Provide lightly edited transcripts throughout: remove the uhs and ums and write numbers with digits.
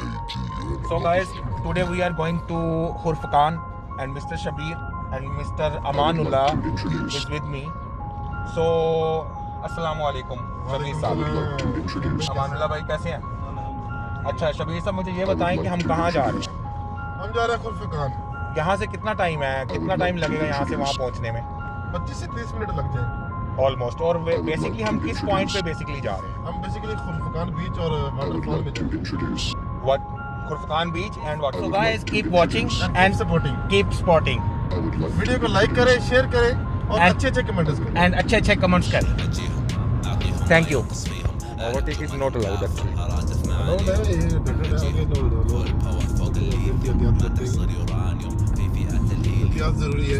So guys, today we are going to Khurfakhan and Mr. Shabir and Mr. Amanullah is with me. So अस्सलामु अलैकुम शबीर साहब। अमानुल्लाह भाई कैसे हैं? अच्छा शबीर साहब मुझे ये बताएं कि हम कहाँ जा रहे हैं? हम जा रहे हैं खुरफकान। यहाँ से कितना टाइम है, कितना टाइम लगेगा यहाँ से वहाँ पहुँचने में? 25 से 30 मिनट लग जाएंगे ऑलमोस्ट। और बेसिकली हम किस पॉइंट पे बेसिकली जा रहे हैं? हम बेसिकली खुरफकान बीच और वाटरफॉल में जा रहे हैं। What? Khurfakhan beach and what? So guys keep watching and supporting. Keep spotting. Video को लाइक करें, शेयर करें और अच्छे कमेंट्स करें। And अच्छे कमेंट्स करें। Thank you. Overtake is not allowed actually. ज़रूरी है।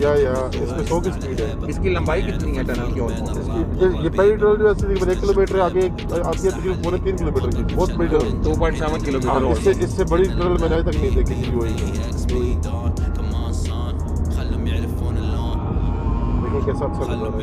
या इसमें 100 की स्पीड है। इसकी लंबाई कितनी है टनल की? ये पहली टनल जो है 1 किलोमीटर आगे आपकी तकरीबन पौने 3 किलोमीटर की बहुत बड़ी टनल 2.7 किलोमीटर। इससे बड़ी टनल मैंने आज तक नहीं देखी थी UAE में। देखो कैसा अच्छा लग रहा है।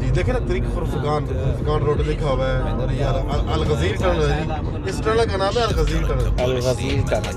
जी देखे ना तरीक खुरफकान रोड लिखा हुआ है और ये अल गजीर टनल है। इस टनल का नाम है अल गजीर टनल।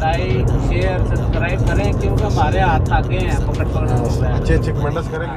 लाइक शेयर सब्सक्राइब करें क्योंकि हमारे हाथ आगे हैं पकड़ अच्छे कमेंट्स करेंगे।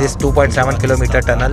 This 2.7 kilometer tunnel.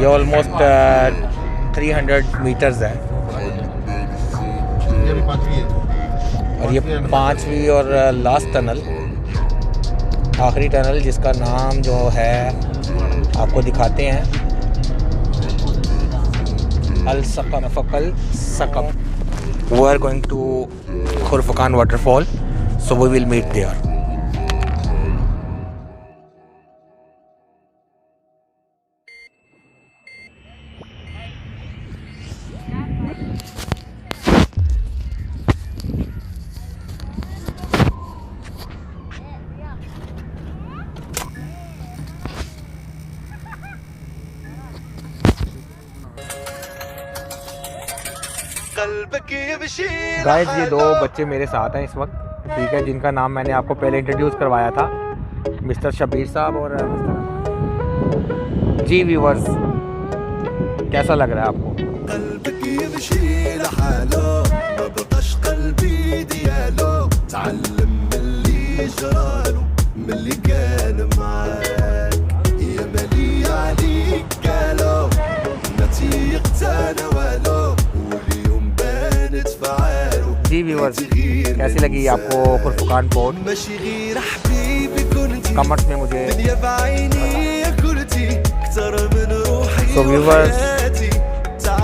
ये ऑलमोस्ट 300 मीटर्स है ये भी 5वीं है और ये 5वीं और लास्ट टनल, आखिरी टनल जिसका नाम जो है आपको दिखाते हैं अल सकम सकम। We are going to Khurfakhan waterfall, so we will meet there. Guys ये दो बच्चे मेरे साथ हैं इस वक्त, ठीक है, जिनका नाम मैंने आपको पहले इंट्रोड्यूस करवाया था, मिस्टर शबीर साहब और मिस्टर जी। व्यूवर्स कैसा लग रहा है आपको? जी व्यूअर्स कैसी लगी आपको खुरफकान पोर्ट? कमेंट्स में मुझे तो व्यूअर्स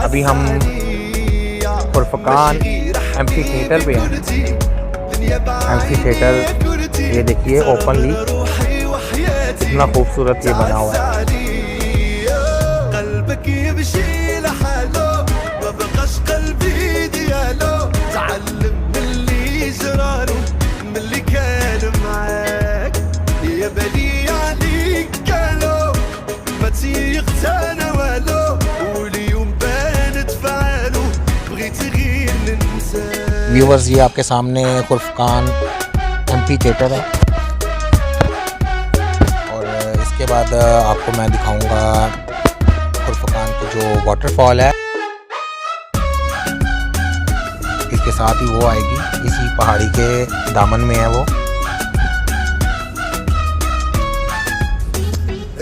अभी हम खुरफकान एम्फी थिएटर पे हैं। एम्फी थिएटर ये देखिए ओपनली कितना खूबसूरत ये बना हुआ है। व्यूवर्स ये आपके सामने खुरफकान एम्फी थिएटर है और इसके बाद आपको मैं दिखाऊंगा खुरफकान की जो वाटरफॉल है। इस उसके साथ ही वो आएगी, इसी पहाड़ी के दामन में है वो।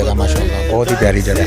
जगह माशाल्लाह, बहुत ही प्यारी जगह।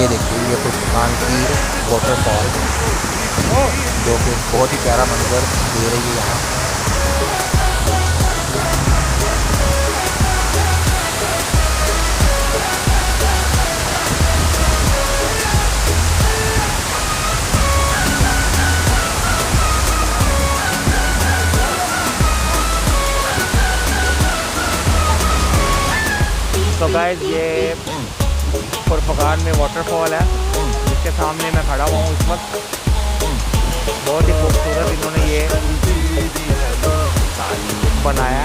ये देखिए ये खुर्फखान की वाटरफॉल जो कि बहुत ही प्यारा मंजर दे रही है यहाँ। तो गाइस ये खुरफखान में वाटरफॉल है जिसके सामने मैं खड़ा हुआ हूँ इस वक्त। बहुत ही खूबसूरत इन्होंने ये बनाया।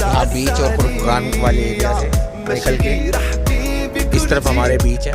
यहाँ बीच और खुर्फखान वाले एरिया से निकल के इस तरफ हमारे बीच है।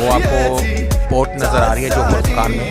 वो आपको पोर्ट नजर आ रही है जो खुर्फखान में।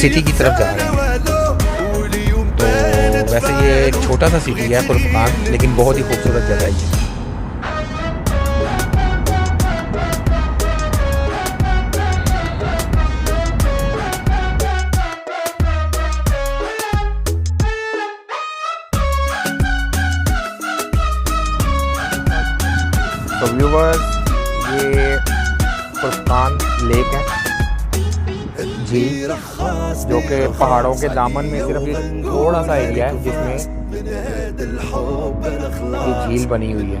सिटी की तरफ जा रहे हैं। तो वैसे ये एक छोटा सा सिटी है खुर्फखान, लेकिन बहुत ही खूबसूरत जगह है ये। तो व्यूवर्स ये खुर्फखान लेक है, झील, जो कि पहाड़ों के दामन में सिर्फ एक थोड़ा सा एरिया है जिसमें ये झील बनी हुई है।